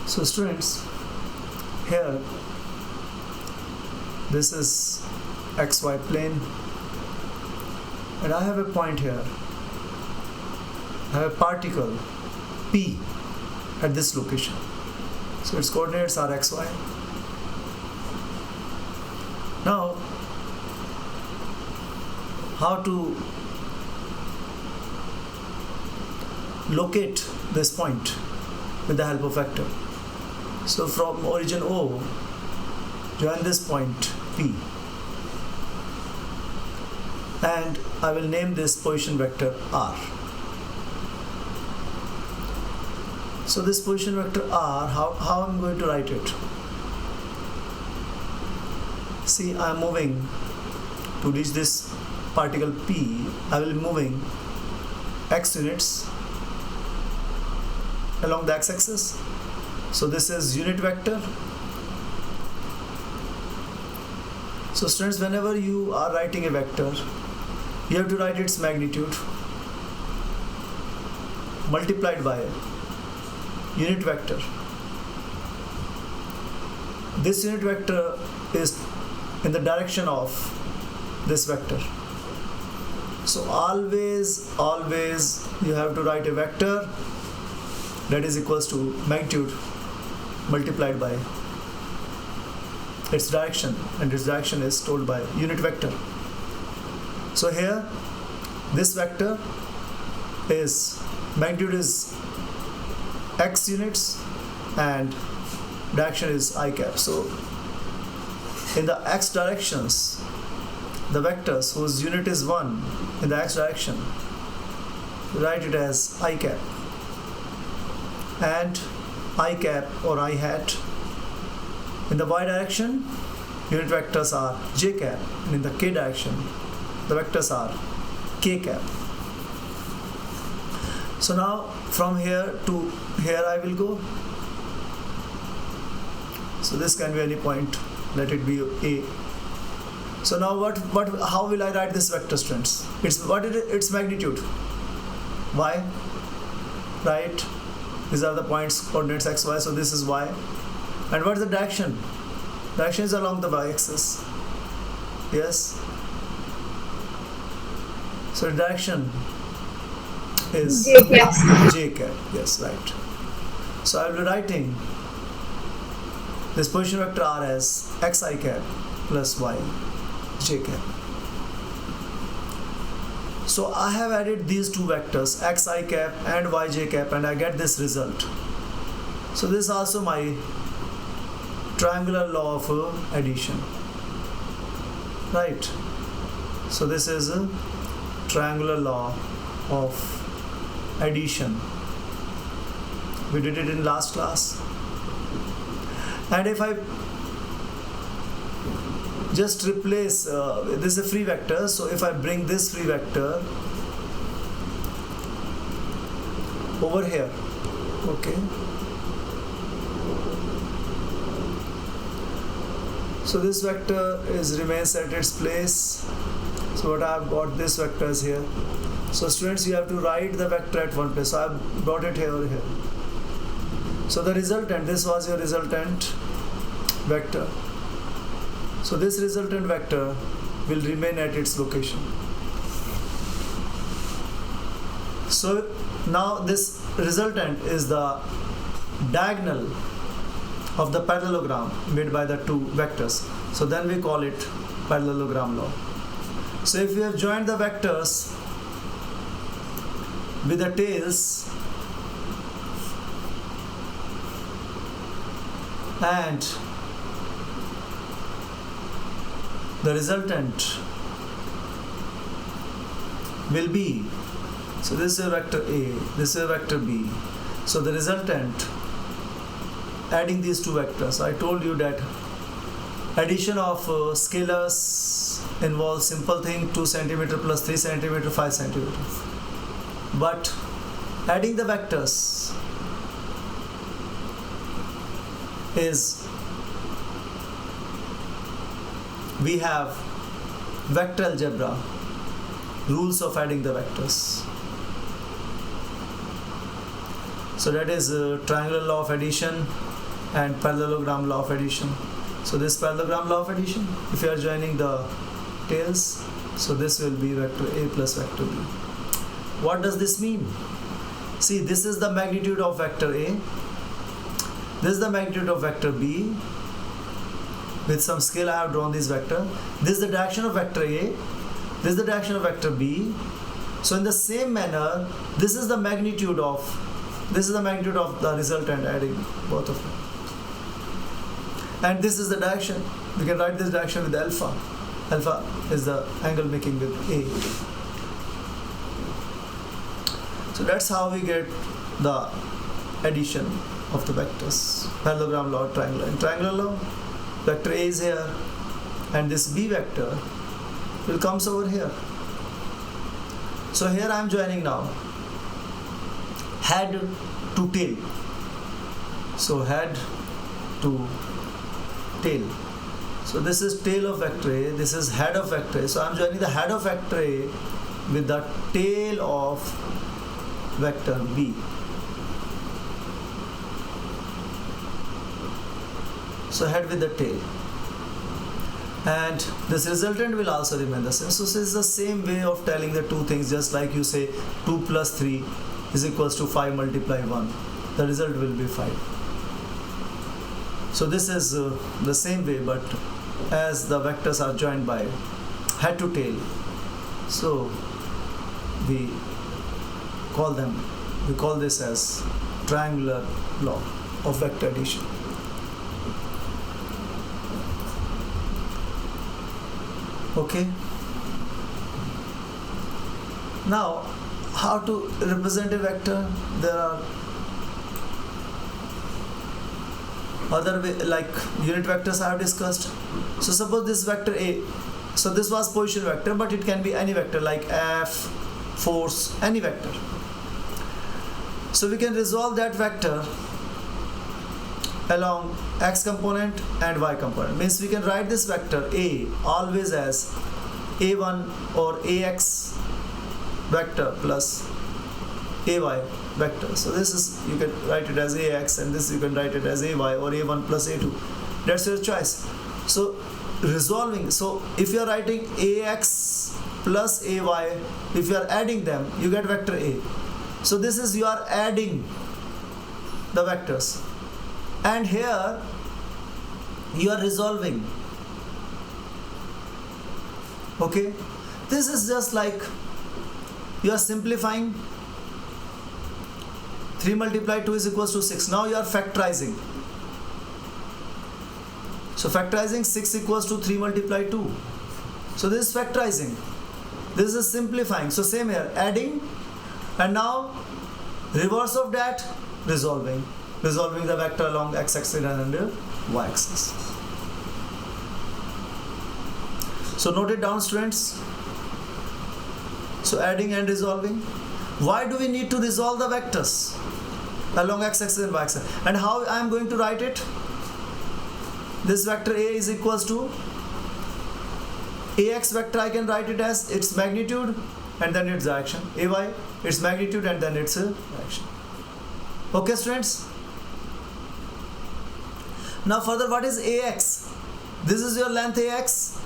So students, here this is xy plane and I have a point here. I have a particle P at this location. So its coordinates are xy. Now, how to locate this point with the help of vector? So from origin O, join this point P, and I will name this position vector R. So this position vector R, how I'm going to write it? See, I'm moving to reach this particle P. I will be moving x units along the x-axis. So this is unit vector. So students, whenever you are writing a vector, you have to write its magnitude multiplied by unit vector. This unit vector is in the direction of this vector. So always you have to write a vector that is equals to magnitude multiplied by its direction, and its direction is told by unit vector. So here this vector is magnitude is x units and direction is I cap. So in the x directions, the vectors whose unit is 1 in the x direction, write it as I cap, and I cap or I hat. In the y direction, unit vectors are j cap, and in the k direction, the vectors are k cap. So now from here to here I will go. So this can be any point, let it be A. So now how will I write this vector, students? Its magnitude? Y, right? These are the points, coordinates x, y, so this is y. And what is the direction? Direction is along the y-axis. Yes. So direction is j cap. Yes, right. So I will be writing this position vector R as xi cap plus y j cap. So I have added these two vectors xi cap and yj cap, and I get this result. So this is also my triangular law of addition, right? So this is a triangular law of addition. We did it in last class. And if I just replace this is a free vector, so if I bring this free vector over here, okay, so this vector remains at its place. So what I have got, this vector is here. So students, you have to write the vector at one place. So I have brought it here. So the resultant, this was your resultant vector. So this resultant vector will remain at its location. So now this resultant is the diagonal of the parallelogram made by the two vectors. So then we call it parallelogram law. So if we have joined the vectors with the tails and the resultant will be, so this is a vector A, this is a vector B. So the resultant, adding these two vectors, I told you that addition of scalars involves simple thing, 2 centimeter plus 3 centimeter, 5 centimeter. But adding the vectors is, we have vector algebra, rules of adding the vectors. So that is triangular law of addition and parallelogram law of addition. So this parallelogram law of addition, if you are joining the tails, so this will be vector A plus vector B. What does this mean? See, this is the magnitude of vector A, this is the magnitude of vector B. With some skill I have drawn this vector. This is the direction of vector A, this is the direction of vector B. So in the same manner, this is the magnitude of the resultant, adding both of them. And this is the direction. We can write this direction with alpha. Alpha is the angle making with A. So that's how we get the addition of the vectors. Parallelogram law, triangular. In triangular law, vector A is here, and this B vector will comes over here. So here I am joining now head to tail. So head to tail. So this is tail of vector A, this is head of vector A. So I am joining the head of vector A with the tail of vector B. So head with the tail. And this resultant will also remain the same. So this is the same way of telling the two things, just like you say 2 plus 3 is equals to 5 multiply 1. The result will be 5. So this is the same way, but as the vectors are joined by head to tail, so we call this as triangular law of vector addition. Okay. Now, how to represent a vector? There are other way, like unit vectors I have discussed. So suppose this vector A, so this was position vector, but it can be any vector like F, force, any vector. So we can resolve that vector along x component and y component. Means we can write this vector A always as A1 or AX vector plus AY vector. So this is, you can write it as AX, and this you can write it as AY or A1 plus A2. That's your choice. So resolving, so if you are writing AX plus AY, if you are adding them, you get vector A. So this is, you are adding the vectors, and here you are resolving. Okay, this is just like you are simplifying. 3 multiply 2 is equals to 6. Now you are factorizing. So factorizing 6 equals to 3 multiply 2. So this is factorizing. This is simplifying. So same here, adding, and now reverse of that, resolving the vector along x-axis and y-axis. So note it down, students. So adding and resolving. Why do we need to resolve the vectors along x-axis and y-axis? And how I am going to write it? This vector A is equals to AX vector, I can write it as its magnitude and then its direction. AY, its magnitude and then its direction. Okay, students? Now further, what is AX? This is your length AX.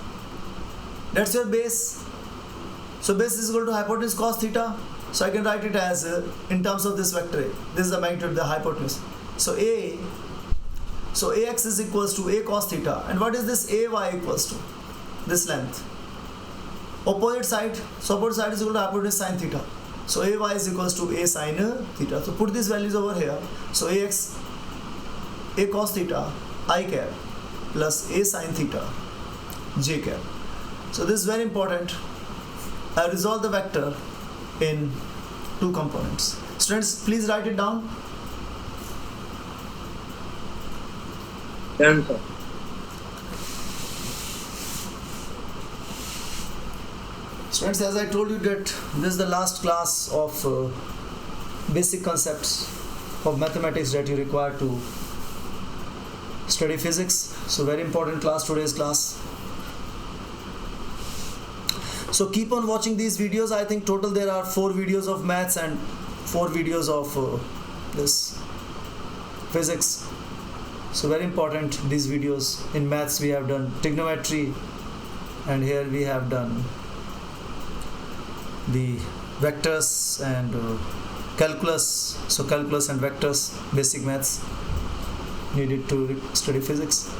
That's your base. So base is equal to hypotenuse cos theta. So I can write it as in terms of this vector A. This is the magnitude of the hypotenuse. So AX is equals to A cos theta. And what is this AY equals to? This length. Opposite side. So opposite side is equal to hypotenuse sin theta. So AY is equals to A sin theta. So put these values over here. So AX, A cos theta, I cap plus A sin theta, J cap. So this is very important. I resolve the vector in 2 components. Students, please write it down. Done, sir. Students, as I told you that this is the last class of basic concepts of mathematics that you require to study physics. So very important class, today's class. So keep on watching these videos. I think total there are 4 videos of maths and 4 videos of this physics. So very important, these videos. In maths we have done trigonometry, and here we have done the vectors and calculus. So calculus and vectors, basic maths needed to study physics.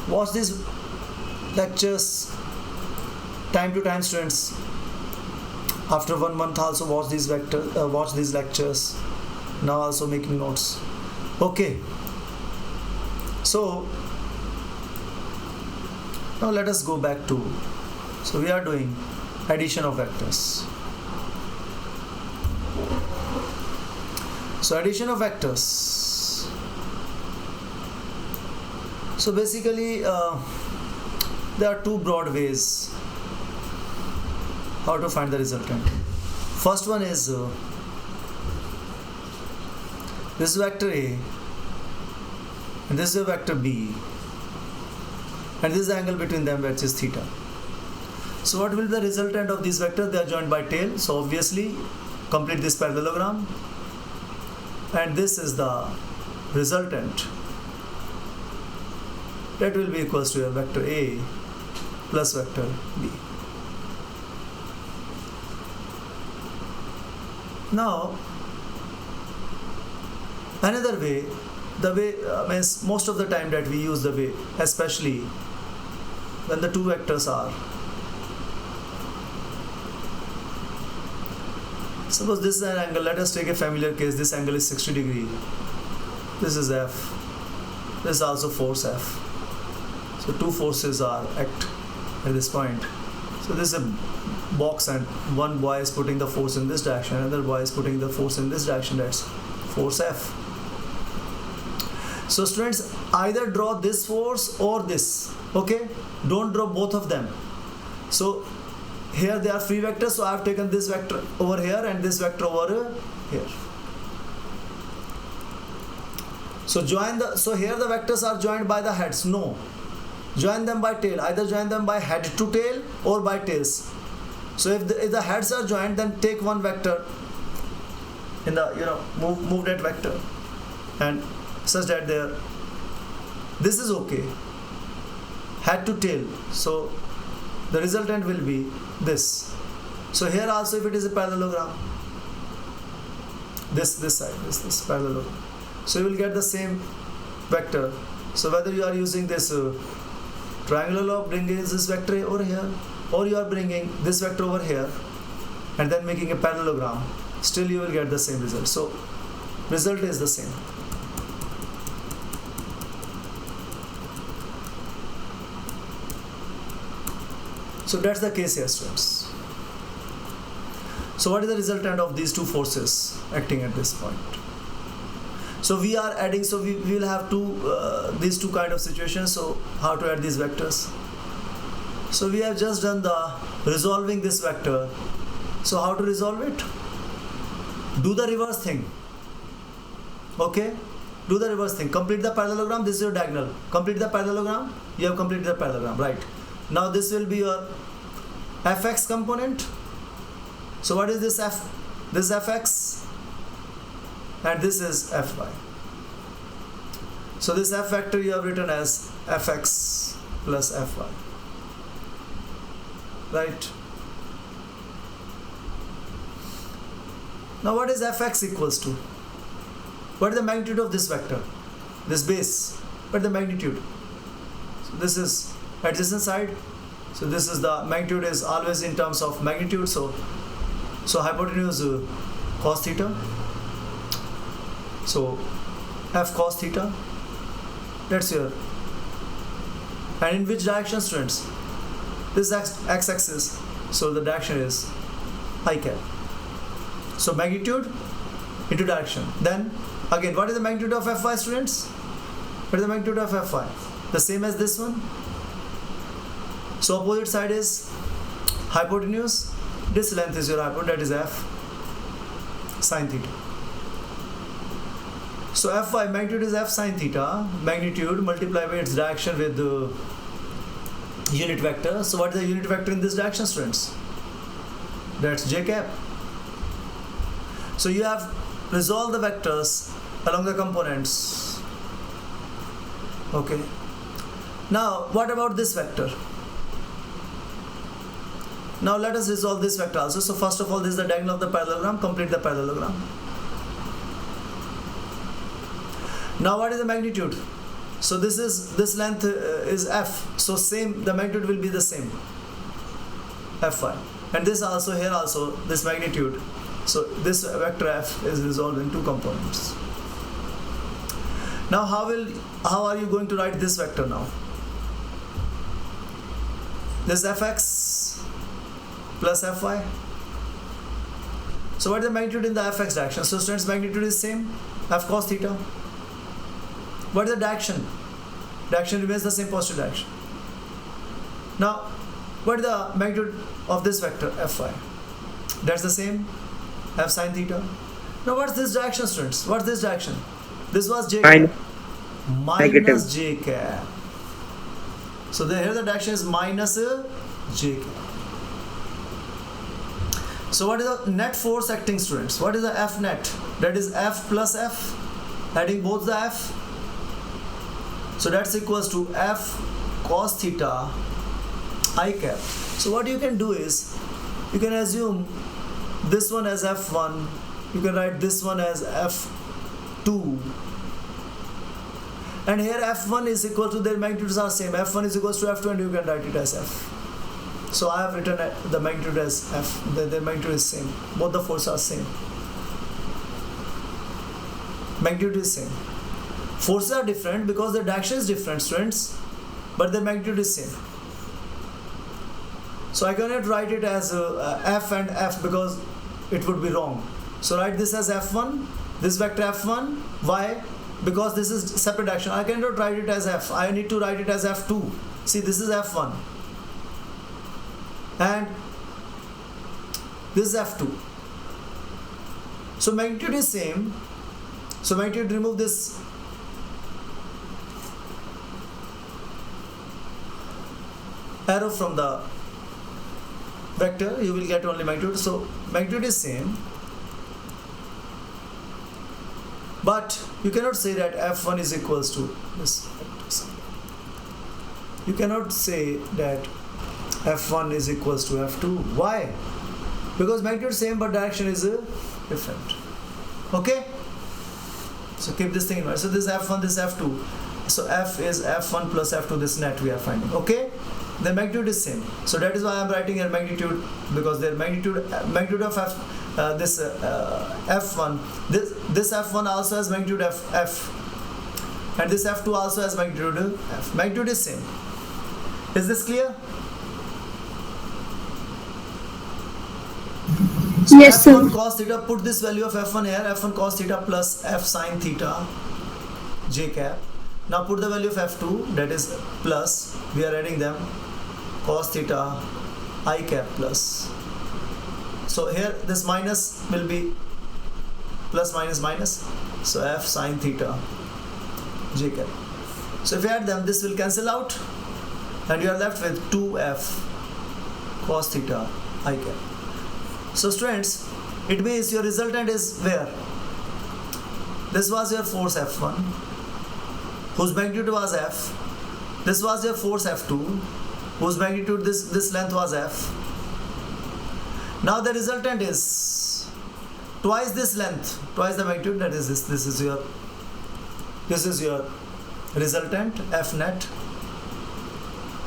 Watch these lectures time to time, students. After 1 month also watch these lectures. Now also making notes. Okay, so now let us go back to, so we are doing addition of vectors. So addition of vectors. So basically there are two broad ways how to find the resultant. First one is this vector A, and this is a vector B, and this is the angle between them, which is theta. So what will be the resultant of these vectors? They are joined by tail, so obviously complete this parallelogram, and this is the resultant. That will be equals to a vector A plus vector B. Now another way, the way means most of the time that we use the way, especially when the two vectors are, suppose this is an angle, let us take a familiar case, this angle is 60 degree, this is F, this is also force F. So two forces are act at this point. So this is a box, and one boy is putting the force in this direction, another boy is putting the force in this direction, that's force F. So students, either draw this force or this, okay? Don't draw both of them. So here they are free vectors, so I have taken this vector over here and this vector over here. So here the vectors are joined by the heads. No, join them by tail. Either join them by head to tail or by tails. So if the heads are joined, then take one vector in the move that vector and such that this is okay, head to tail, so the resultant will be this. So here also, if it is a parallelogram, this side, this parallelogram, so you will get the same vector. So whether you are using this triangular law, bringing this vector over here, or you are bringing this vector over here and then making a parallelogram, still you will get the same result. So result is the same. So that's the case here, students. So what is the resultant of these two forces acting at this point? So we are adding, so we will have these two kind of situations. So how to add these vectors? So we have just done the resolving this vector. So how to resolve it? Do the reverse thing. Okay? Do the reverse thing. Complete the parallelogram. This is your diagonal. Complete the parallelogram. You have completed the parallelogram, right? Now this will be your fx component. So what is this f? This is fx and this is fy. So this f vector you have written as fx plus fy, right? Now what is fx equals to? What is the magnitude of this vector? This base. What is the magnitude? So this is adjacent side. So this is the magnitude is always in terms of magnitude. So hypotenuse cos theta. So f cos theta. That's your. And in which direction, students? This is x-axis. So the direction is I cap. So magnitude into direction. Then again, what is the magnitude of fy, students? What is the magnitude of fy? The same as this one. So opposite side is hypotenuse. This length is your hypotenuse, that is f sine theta. So fy magnitude is f sine theta. Magnitude multiplied by its direction with the unit vector. So what is the unit vector in this direction, students? That's j cap. So you have resolve the vectors along the components. Okay, now what about this vector? Now let us resolve this vector also. So first of all, this is the diagonal of the parallelogram. Complete the parallelogram. Now what is the magnitude? So this length is f. So same, the magnitude will be the same, fy. And this also, here also, this magnitude. So this vector f is resolved in two components. Now how are you going to write this vector now? This fx plus fy. So what is the magnitude in the fx direction? So students, magnitude is same, f cos theta. What is the direction? Direction remains the same, positive direction. Now what is the magnitude of this vector fy? That's the same, f sine theta. Now what's this direction, students? What's this direction? This was j cap minus j cap. So here the direction is minus j cap. So what is the net force acting, students? What is the F net? That is F plus F, adding both the F. So that's equals to F cos theta I cap. So what you can do is, you can assume this one as F1, you can write this one as F2, and here F1 is equal to, their magnitudes are same, F1 is equals to F2, and you can write it as F. So I have written the magnitude as F, the magnitude is same, both the forces are same, magnitude is same. Forces are different because the direction is different, students, but the magnitude is same. So I cannot write it as F and F because it would be wrong. So write this as F1, this vector F1, why? Because this is separate direction. I cannot write it as F, I need to write it as F2. See, this is F1 and this is F2. So magnitude is same. So magnitude, remove this arrow from the vector, you will get only magnitude. So magnitude is same, but you cannot say that F1 is equals to this. You cannot say that F1 is equals to F2. Why? Because magnitude is same but direction is different. Okay? So keep this thing in mind. So this F1, this F2. So F is F1 plus F2, this net we are finding. Okay? The magnitude is same. So that is why I am writing here magnitude, because their magnitude of F, F1, this F1 also has magnitude F, and this F2 also has magnitude F. Magnitude is same. Is this clear? So yes, F1 sir. cos theta, put this value of F1 here, F1 cos theta plus F sin theta j cap. Now put the value of F2, that is plus, we are adding them, cos theta I cap plus. So here this minus will be plus minus minus, so F sin theta j cap. So if you add them, this will cancel out and you are left with 2F cos theta I cap. So students, it means your resultant is where? This was your force F1, whose magnitude was F. This was your force F2, whose magnitude, this length was F. Now the resultant is twice this length, twice the magnitude, that is this. This is your resultant F net,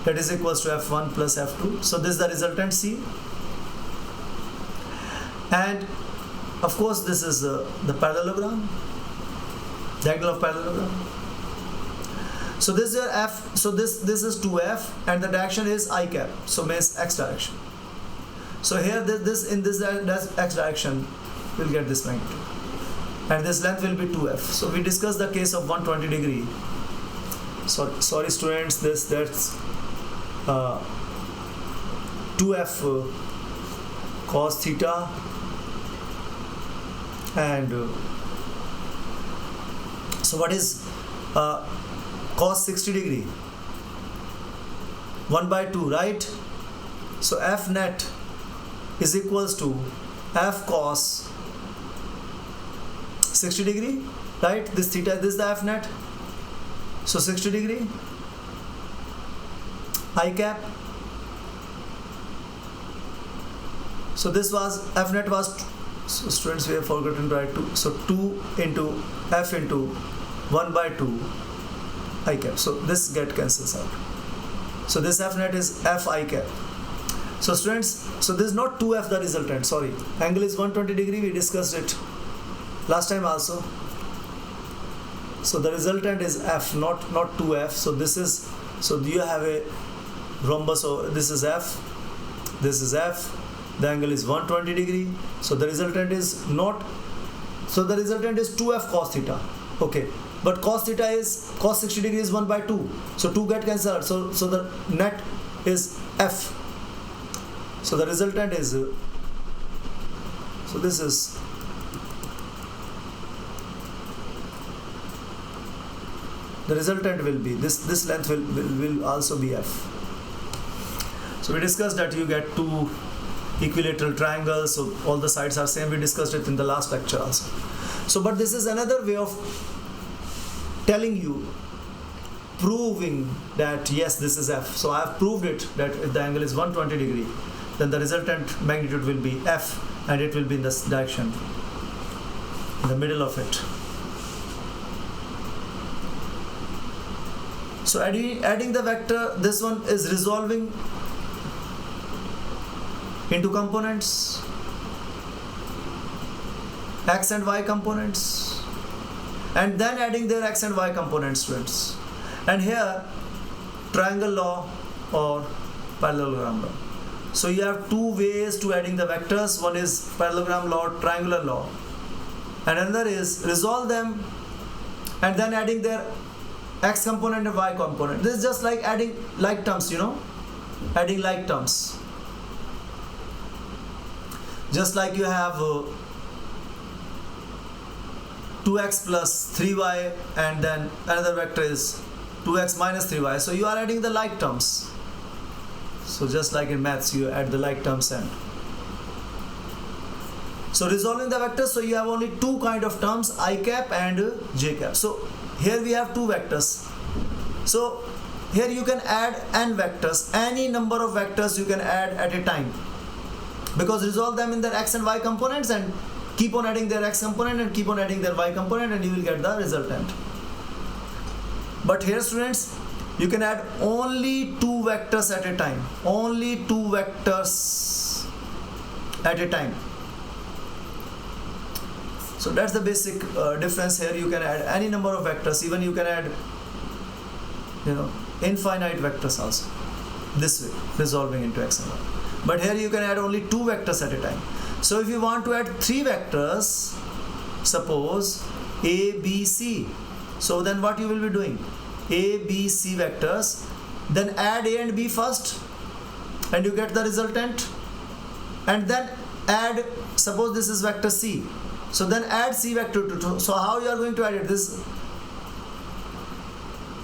that is equals to F1 plus F2. So this is the resultant C. And of course this is the parallelogram, diagonal of parallelogram. So this is your F, so this is 2F and the direction is I cap, so means X direction. So here this in this X direction we'll get this magnitude, and this length will be 2F. So we discussed the case of 120 degree. Sorry students, that's 2F cos theta and so what is cos 60 degree? 1 by 2, right? So F net is equals to F cos 60 degree, right? This theta, this is the F net. So 60 degree, I cap. So this was, F net was, so students, we have forgotten to write 2. So 2 into F into 1 by 2 I cap. So this get cancels out. So this F net is F I cap. So students, so this is not 2F the resultant, sorry. Angle is 120 degree, we discussed it last time also. So the resultant is F, not 2F. So this is, so you have a rhombus, so this is F, this is F, the angle is 120 degree. So the resultant is not, so the resultant is 2F cos theta. Okay, but cos theta is, cos 60 degree is 1 by 2. So 2 get cancelled. So the net is F. So the resultant is, so this is, the resultant will be, this length will also be F. So we discussed that you get two equilateral triangles, so all the sides are same. We discussed it in the last lecture also. So but this is another way of telling you, proving that yes, this is F. So I have proved it, that if the angle is 120 degree, then the resultant magnitude will be F, and it will be in this direction, in the middle of it. So adding the vector, this one is resolving into components, x and y components, and then adding their x and y components, students. And here triangle law or parallelogram law. So you have two ways to adding the vectors. One is parallelogram law, triangular law, and another is resolve them and then adding their x component and y component. This is just like adding like terms, you know, adding like terms. Just like you have 2x plus 3y, and then another vector is 2x minus 3y. So you are adding the like terms. So just like in maths, you add the like terms. And so resolving the vectors, so you have only two kind of terms, I cap and j cap. So here we have two vectors. So here you can add n vectors, any number of vectors you can add at a time, because resolve them in their x and y components and keep on adding their x component and keep on adding their y component, and you will get the resultant. But here, students, you can add only two vectors at a time, only two vectors at a time. So that's the basic difference here. You can add any number of vectors, even you can add, you know, infinite vectors also, this way, resolving into x and y. But here you can add only two vectors at a time. So if you want to add three vectors, suppose a, b, c, so then what you will be doing? A, B, C vectors, then add A and B first, and you get the resultant, and then add, suppose this is vector C, so then add C vector to 2. So how you are going to add it? This.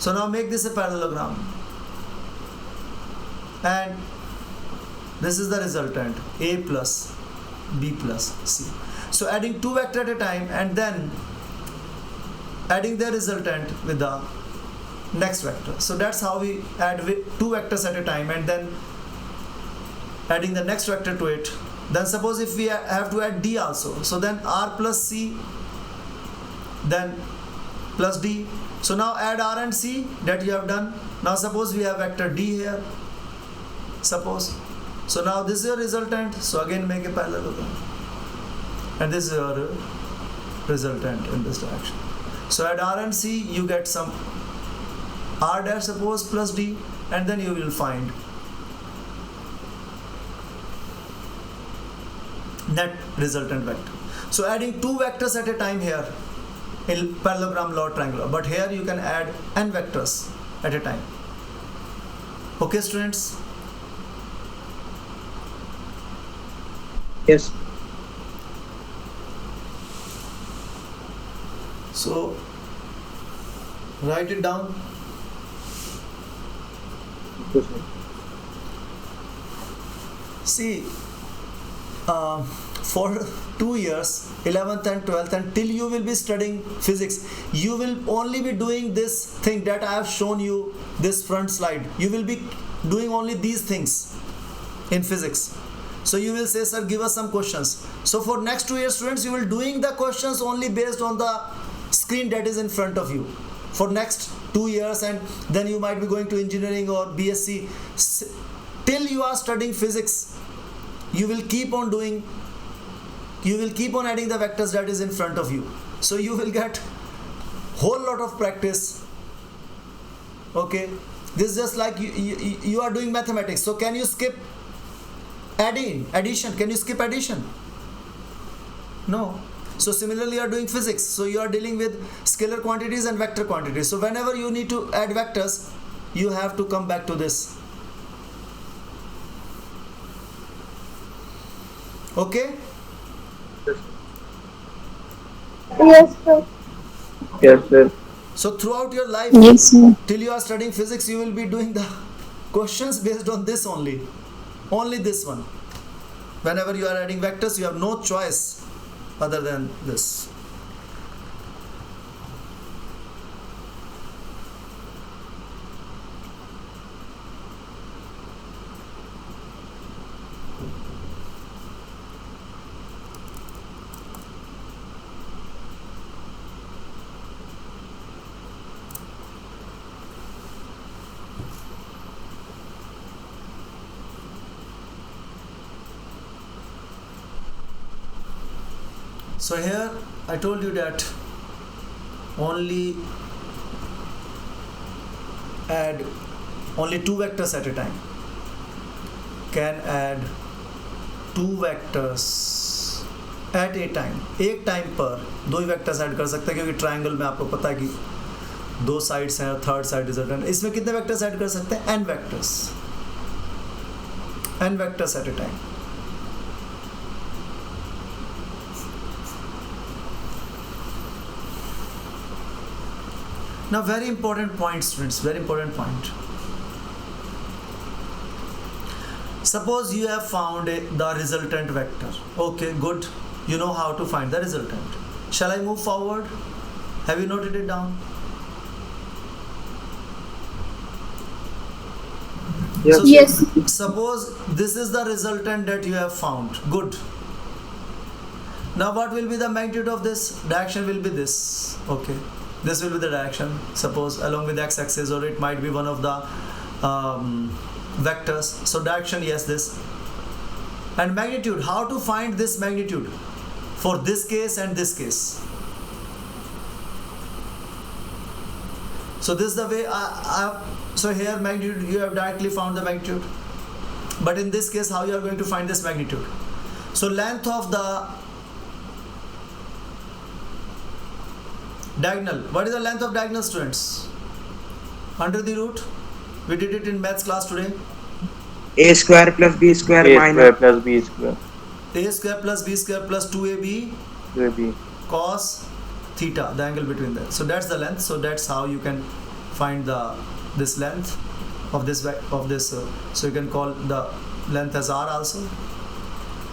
So now make this a parallelogram, and this is the resultant, A plus B plus C. So adding two vectors at a time and then adding the resultant with the next vector. So that's how we add two vectors at a time and then adding the next vector to it. Then suppose if we have to add D also, so then R plus C, then plus D. So now add R and C, that you have done. Now suppose we have vector D here, suppose. So now this is your resultant, so again make a parallelogram, and this is your resultant in this direction. So add R and C, you get some R dash, suppose, plus D, and then you will find net resultant vector. So adding two vectors at a time here in parallelogram law, triangular, but here you can add n vectors at a time. Okay, students? Yes. So write it down. See, for 2 years, 11th and 12th, until you will be studying physics, you will only be doing this thing that I have shown you, this front slide. You will be doing only these things in physics. So you will say, sir, give us some questions. So for next 2 years, students, you will doing the questions only based on the screen that is in front of you for next 2 years, and then you might be going to engineering or BSc. Till you are studying physics, you will keep on doing, you will keep on adding the vectors that is in front of you. So you will get whole lot of practice. Okay, this is just like you are doing mathematics. So can you skip addition? Can you skip addition? No. So similarly you are doing physics, so you are dealing with scalar quantities and vector quantities. So whenever you need to add vectors, you have to come back to this. Okay? Yes, sir. Yes, sir. So throughout your life, Yes, sir. till you are studying physics, you will be doing the questions based on this only this one. Whenever you are adding vectors, you have no choice other than this. So here I told you that only add only 2 vectors at a time. Can add 2 vectors at a time. एक time पर 2 ही vectors add कर सकते हैं, क्योंकि triangle में आपको पता है कि 2 साइड्स हैं और थर्ड साइड रिजल्टेंट. इसमें कितने vectors ऐड कर सकते हैं? n vectors at a time. Now very important point, students, very important point. Suppose you have found the resultant vector. Okay, good. You know how to find the resultant. Shall I move forward? Have you noted it down? Yes. So, Yes. suppose this is the resultant that you have found. Good. Now what will be the magnitude of this? Direction will be this. Okay. This will be the direction, suppose along with x-axis, or it might be one of the vectors. So direction, yes, this. And magnitude, how to find this magnitude for this case and this case? So this is the way so here magnitude, you have directly found the magnitude, but in this case how you are going to find this magnitude? So length of the diagonal. What is the length of diagonal, students? Under the root. We did it in maths class today. A square plus B square A minus square plus B square. A square plus B square plus 2AB 2AB. cos theta, the angle between them. So that's the length. So that's how you can find this length of this so you can call the length as R also.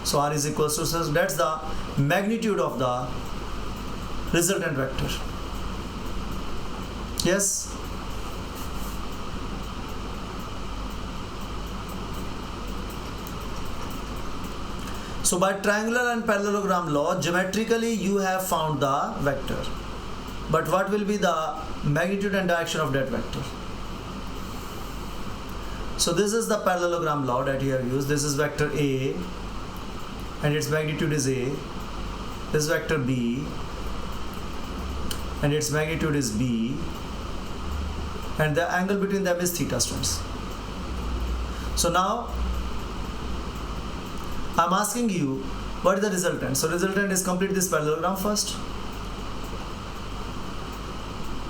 So R is equals to, so that's the magnitude of the resultant vector. Yes. So by triangular and parallelogram law, geometrically you have found the vector, but what will be the magnitude and direction of that vector? So this is the parallelogram law that you have used. This is vector A and its magnitude is A. This is vector B and its magnitude is B, and the angle between them is theta, students. So now I'm asking you, what is the resultant? So resultant is complete this parallelogram first,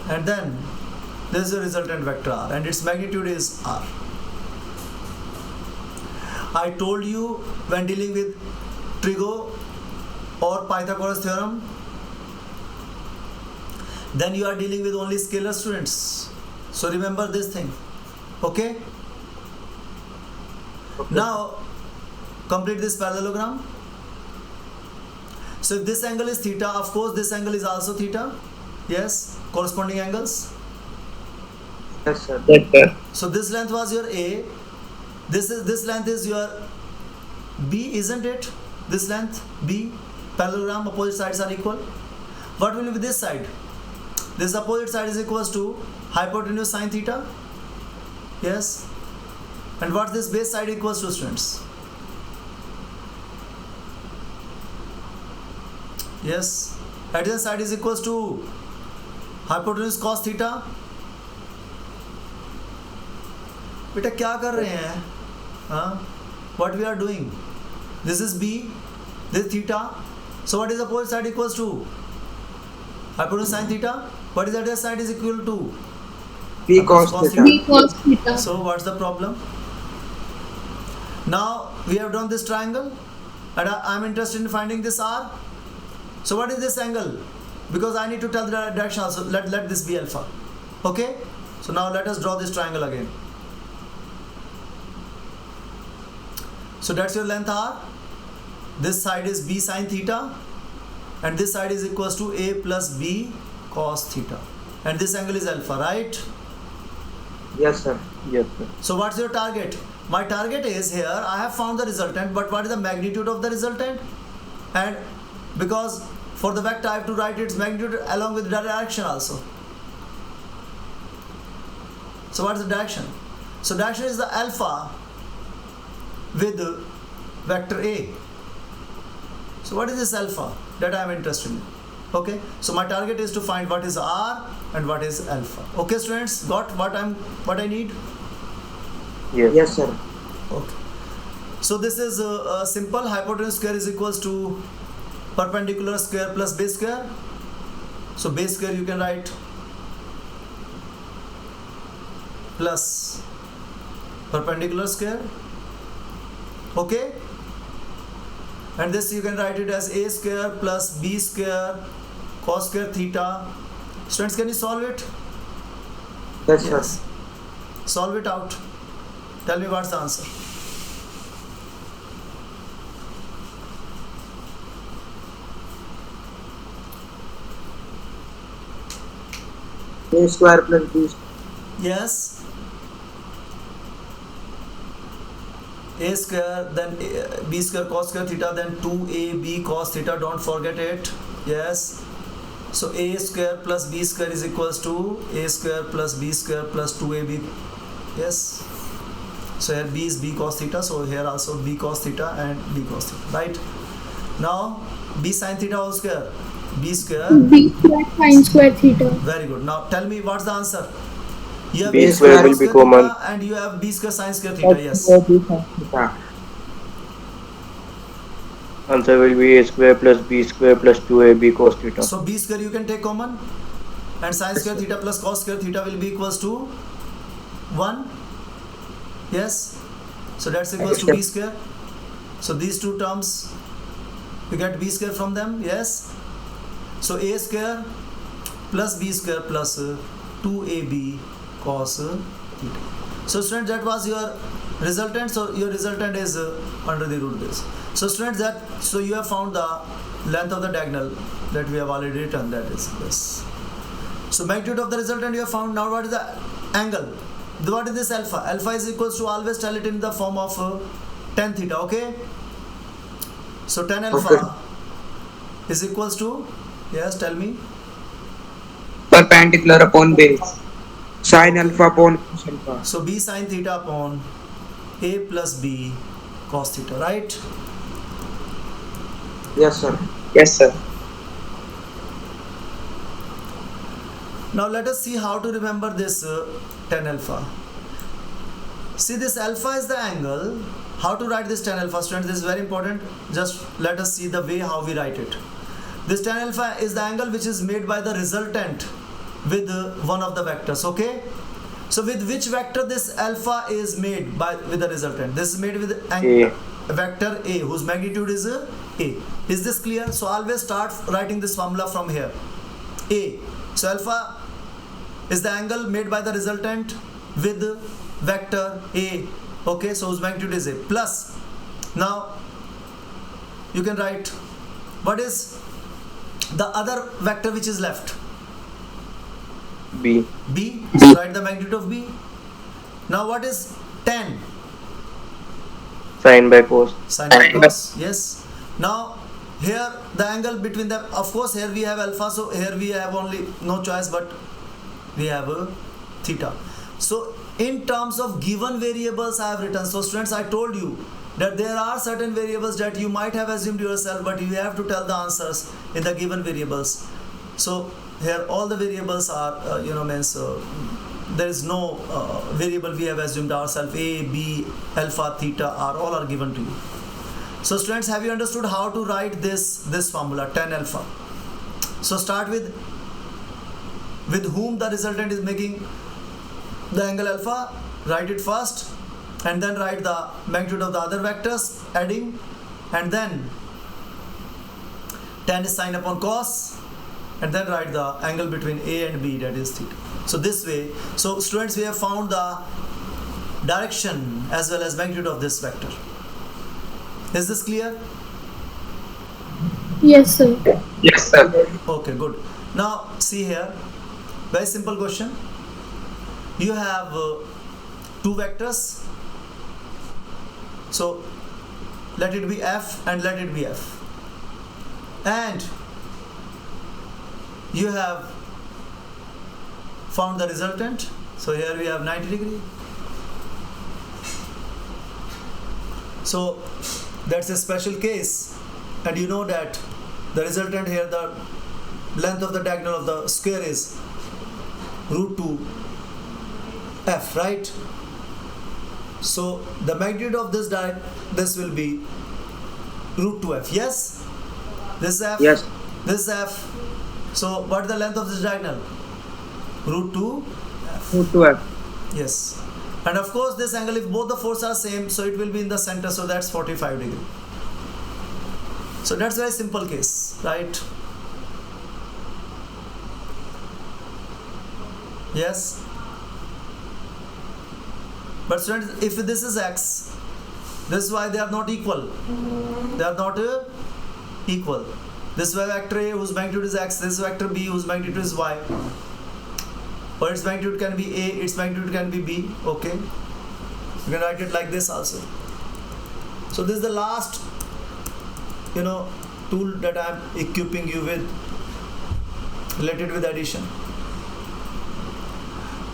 and then this is the resultant vector R and its magnitude is R. I told you when dealing with trigo or Pythagoras theorem, then you are dealing with only scalar, students. So remember this thing. Okay? Okay. Now complete this parallelogram So if this angle is theta, of course this angle is also theta. Yes, corresponding angles. Yes, sir. Yes, sir. So this length was your A. This length is your B, isn't it? This length B. Parallelogram, opposite sides are equal. What will be this side? This opposite side is equals to hypotenuse sine theta. Yes. And what this base side equals to, students? Yes. Adjacent side is equals to hypotenuse cos theta. बेटा क्या कर रहे हैं? हाँ? What we are doing? This is B. This is theta. So what is the opposite side equals to? Hypotenuse sine theta. What is the other side is equal to? B cos theta. B cos theta. So what's the problem? Now we have drawn this triangle and I am interested in finding this R. So what is this angle? Because I need to tell the direction also. Let this be alpha. Okay? So now let us draw this triangle again. So that's your length R. This side is B sine theta and this side is equals to A plus B cos theta. And this angle is alpha, right? Yes, sir. Yes, sir. So what's your target? My target is here, I have found the resultant, but what is the magnitude of the resultant? And because for the vector I have to write its magnitude along with the direction also. So what's the direction? So direction is the alpha with vector A. So what is this alpha that I am interested in? Okay, so my target is to find what is R and what is alpha. Okay, students, got what I need? Yes. Yes, sir. Okay. So this is a simple hypotenuse square is equals to perpendicular square plus base square. So base square you can write plus perpendicular square. Okay. And this you can write it as A square plus B square cos square theta. Students, can you solve it? Yes, sir. Solve it out. Tell me what's the answer. A square plus B square. Yes. A square, then B square cos square theta, then 2AB cos theta. Don't forget it. Yes. So A square plus B square is equals to A square plus B square plus 2AB. Yes. So here B is B cos theta. So here also B cos theta and B cos theta. Right. Now B sin theta whole square. B square. B square sine square theta. Very good. Now tell me what's the answer. You have B B square square will be theta common. and you have B square sin square theta. Yes. Theta. Answer will be A square plus B square plus 2AB cos theta. So B square you can take common and sin square theta plus cos square theta will be equals to 1. Yes. So that's equals to B square. So these two terms you get B square from them. Yes. So A square plus B square plus 2AB cos theta. So students, that was your resultant. So your resultant is under the root this. So students, so you have found the length of the diagonal that we have already written, that is this. So magnitude of the resultant you have found. Now what is the angle? What is this alpha? Alpha is equals to, always tell it in the form of tan theta. Okay. So tan alpha is equals to, yes, tell me. Perpendicular upon base. Sin alpha upon cos alpha. So B sin theta upon A plus B cos theta, right? Yes, sir. Yes, sir. Now let us see how to remember this tan alpha. See, this alpha is the angle. How to write this tan alpha, students? This is very important. Just let us see the way how we write it. This tan alpha is the angle which is made by the resultant with one of the vectors. Okay. So with which vector this alpha is made by with the resultant? This is made with vector A whose magnitude is A. Is this clear? So always start writing this formula from here. A. So alpha is the angle made by the resultant with vector A. Okay, so whose magnitude is A plus. Now you can write what is the other vector which is left? B. B. So write the magnitude of B. Now what is tan? Sin by cos. Sin by cos. Yes. Now here the angle between them, of course here we have alpha, so here we have only no choice but we have a theta. So in terms of given variables I have written. So students, I told you that there are certain variables that you might have assumed yourself, but you have to tell the answers in the given variables. So here all the variables are there is no variable we have assumed ourselves. A, B, alpha, theta are given to you. So students, have you understood how to write this formula tan alpha? So start with whom the resultant is making the angle alpha. Write it first and then write the magnitude of the other vectors adding, and then tan is sine upon cos, and then write the angle between A and B, that is theta. So this way, so students, we have found the direction as well as magnitude of this vector. Is this clear? Yes, sir. Yes, sir. Okay, good. Now see here, very simple question. You have two vectors, so let it be F and let it be F, and you have found the resultant. So here we have 90 degree. So that's a special case, and you know that the resultant here, the length of the diagonal of the square is root 2 f, right? So the magnitude of this will be root 2f. Yes, this is f. Yes. This is f. So what is the length of this diagonal? Root 2 Root 2f. Yes. And of course this angle, if both the forces are same, so it will be in the center, so that's 45 degree. So that's a very simple case, right? Yes. But students, if this is x, this is why they are not equal. They are not equal. This vector A whose magnitude is x, this vector B whose magnitude is y. Or its magnitude can be A, its magnitude can be B. Okay. You can write it like this also. So this is the last tool that I am equipping you with, related with addition.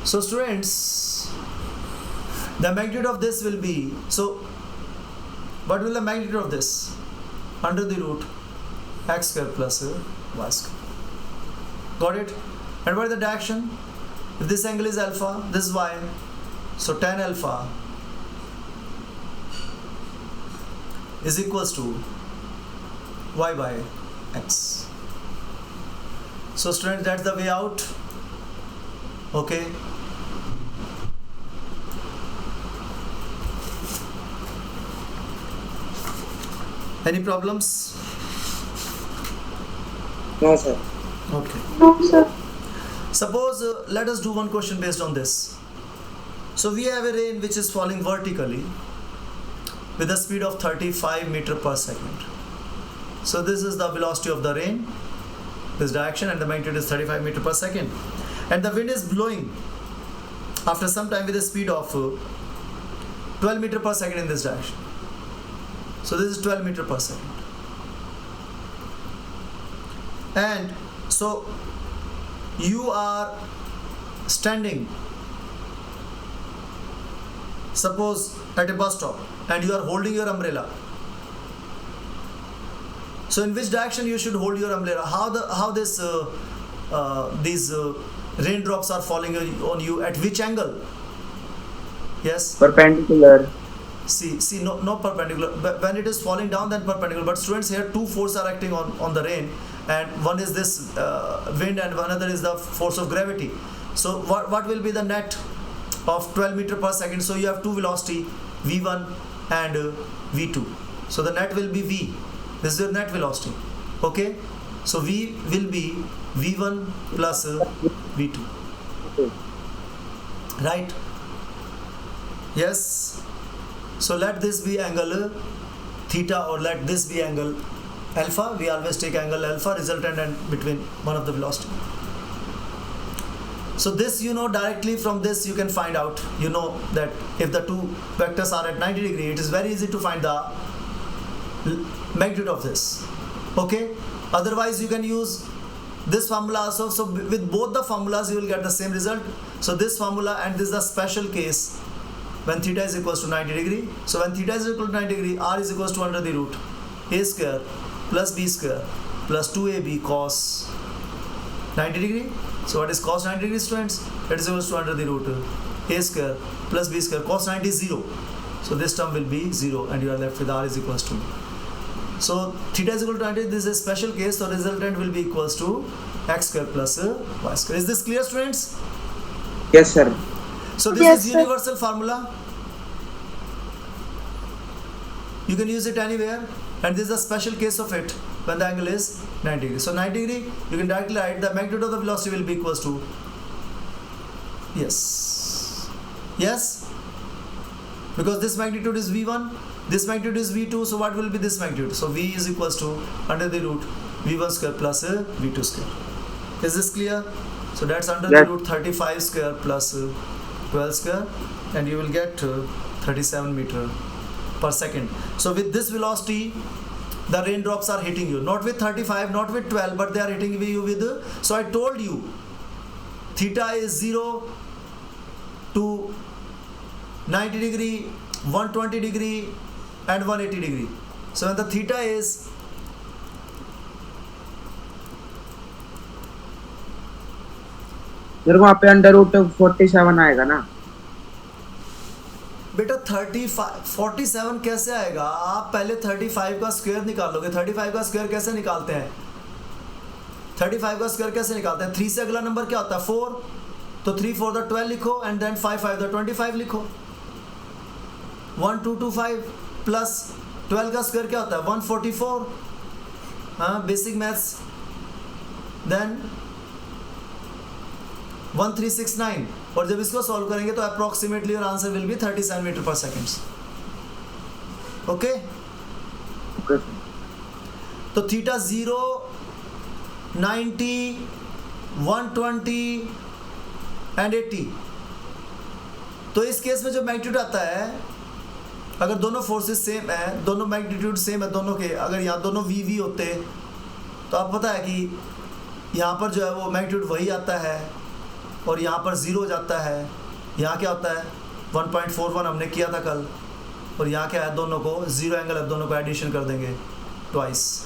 So students, the magnitude of this will be, so what will the magnitude of this? Under the root x square plus y square. Got it? And what is the direction? If this angle is alpha, this is y, so tan alpha is equals to y by x. So students, that's the way out. Okay. Any problems? No, sir. Okay. No, sir. Suppose let us do one question based on this. So we have a rain which is falling vertically with a speed of 35 meter per second. So this is the velocity of the rain, this direction, and the magnitude is 35 meter per second. And the wind is blowing after some time with a speed of 12 meter per second in this direction. So this is 12 meter per second. And so you are standing, suppose at a bus stop, and you are holding your umbrella. So in which direction you should hold your umbrella? How these raindrops are falling on you, at which angle? Yes. Perpendicular. See, no perpendicular. But when it is falling down, then perpendicular. But students, here two forces are acting on the rain, and one is this wind, and another is the force of gravity. So what will be the net of 12 meter per second? So you have two velocity, v1 and v2. So the net will be v. This is your net velocity. Okay. So v will be v1 plus v2. Right? Yes. So let this be angle theta, or let this be angle alpha, we always take angle alpha resultant and between one of the velocity. So this you know directly from this you can find out, you know that if the two vectors are at 90 degree, it is very easy to find the magnitude of this. Okay, otherwise you can use this formula also. So with both the formulas you will get the same result. So this formula, and this is the special case when theta is equals to 90 degree. So when theta is equal to 90 degree, r is equals to under the root a square plus b square plus 2ab cos 90 degree. So what is cos 90 degree, students? It is equals to under the root a square plus b square. Cos 90 is 0, so this term will be 0 and you are left with r is equals to. So theta is equal to 90, this is a special case, so resultant will be equals to x square plus y square. Is this clear, students? Yes, sir. So this Yes, is sir. universal formula. You can use it anywhere, and this is a special case of it when the angle is 90 degree. So 90 degree, you can directly write the magnitude of the velocity will be equals to, yes, because this magnitude is v1, this magnitude is v2, so what will be this magnitude? So v is equals to under the root v1 square plus v2 square. Is this clear? So that's under the Yes. root 35 square plus 12 square, and you will get 37 meter per second. So with this velocity, the raindrops are hitting you, not with 35, not with 12, but they are hitting you with, so I told you, theta is 0 to 90 degree, 120 degree and 180 degree. So when the theta is मेरे को वहाँ पे under root 47 आएगा ना? बेटा 35 47 कैसे आएगा? आप पहले 35 का स्क्वायर निकालोगे। 35 का स्क्वायर कैसे निकालते हैं? 35 का स्क्वायर कैसे निकालते हैं? 3 से अगला नंबर क्या होता है? 4। तो 3 4 द 12 लिखो एंड देन 5 5 द 25 लिखो। 1225 प्लस 12 का स्क्वायर क्या होता है? 144। हाँ, बेसिक मैथ्स। देन 1369, और जब इसको सॉल्व करेंगे तो approximately your answer will be 37 metre per seconds. Okay, okay. तो थीटा 0, 90, 120 एंड 80। तो इस केस में जो मैग्नीट्यूड आता है, अगर दोनों फोर्सेस सेम है, दोनों मैग्नीट्यूड सेम है दोनों के, अगर यहाँ दोनों वी होते तो आप पता है कि यहाँ पर जो है वो मैग्नीट्यूड वही आता है और यहाँ पर 0 हो जाता है। यहाँ क्या होता है? 1.41 हमने किया था कल, और यहाँ क्या है? दोनों को 0 एंगल है, दोनों को एडिशन कर देंगे ट्वाइस,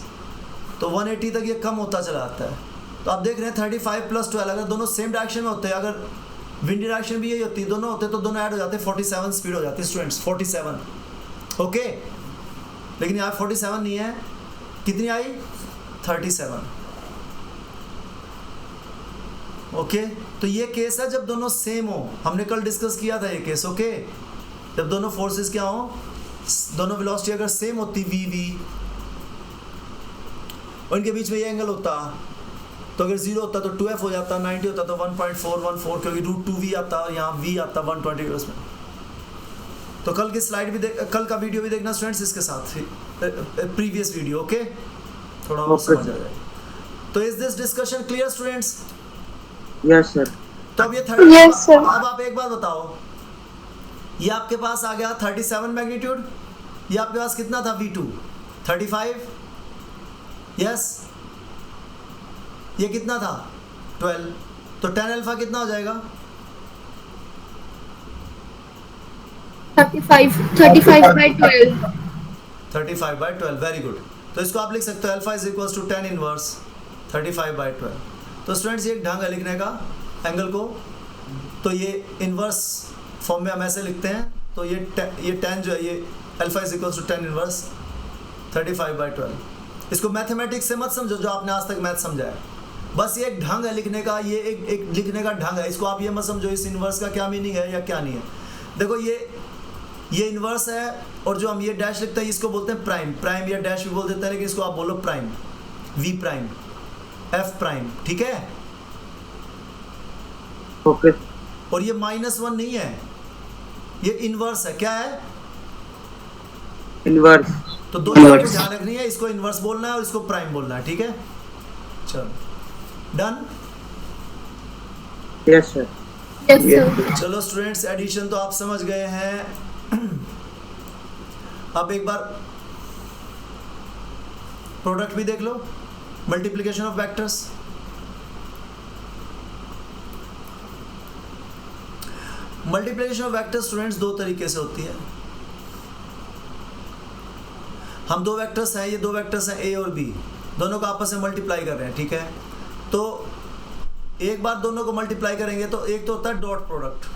तो 180 तक ये कम होता चला जाता है। तो आप देख रहे हैं 35 प्लस 12, अगर दोनों सेम डायरेक्शन में होते हैं, अगर विंड डायरेक्शन भी यही होती है, दोनों होते तो दोनों ऐड हो जाते, 47 स्पीड हो जाती है स्टूडेंट्स, 47। ओके, लेकिन यहाँ 47 नहीं है, कितनी आई? 37। ओके, तो ये केस है जब दोनों सेम हो। हमने कल डिस्कस किया था ये केस। ओके, जब दोनों फोर्सेस क्या हो, दोनों वेलोसिटी अगर सेम होती वी और इनके बीच में ये एंगल होता, तो अगर 0 होता तो 2f हो जाता, 90 होता तो 1.414, क्योंकि रूट 2v आता, यहाँ v आता 120 उसमें। तो कल की स्लाइड भी कल का वीडियो भी देखना स्टूडेंट्स इसके साथ, प्रीवियस वीडियो। ओके, थोड़ा और समझ आ जाए। तो is this discussion clear students? Yes sir. तो अब ये 30, Yes, sir. अब आप एक बात बताओ, ये आपके पास आ गया 37 मैग्नीट्यूड, ये आपके पास कितना था? v2 35, यस, ये कितना था? 12, तो tan अल्फा कितना हो जाएगा? 35 by 12. 35 by 12, very good. तो इसको आप लिख सकते हो alpha is equals to tan inverse 35 by 12। तो स्टूडेंट्स ये एक ढंग है लिखने का एंगल को। तो ये इनवर्स फॉर्म में हम ऐसे लिखते हैं, तो ये tan जो है, ये alpha is equals to tan inverse 35 by 12। इसको मैथमेटिक्स से मत समझो जो आपने आज तक मैथ समझा है, बस ये एक ढंग है लिखने का, ये एक लिखने का ढंग है। इसको आप ये मत समझो इस इनवर्स का क्या मीनिंग है या क्या नहीं है। देखो ये इनवर्स है, और जो हम ये डैश लिखते हैं इसको बोलते हैं प्राइम। प्राइम या डैश भी बोल देते हैं, लेकिन इसको आप बोलो prime, v prime, f prime, ठीक है? ओके। और ये -1 नहीं है, ये इनवर्स है। क्या है? इनवर्स। तो दो चीज़ों को ध्यान रखनी है, इसको इनवर्स बोलना है और इसको प्राइम बोलना है, ठीक है। चलो done. Yes sir. Yes, sir. चलो स्टूडेंट्स, एडिशन तो आप समझ गए हैं। अब एक बार प्रोडक्ट भी देख लो, multiplication of vectors. Multiplication of vectors students दो तरीके से होती है। हम दो वेक्टर्स हैं, ये दो वेक्टर्स हैं ए और बी, दोनों को आपस में मल्टीप्लाई कर रहे हैं, ठीक है। तो एक बार दोनों को मल्टीप्लाई करेंगे तो एक तो होता है डॉट प्रोडक्ट,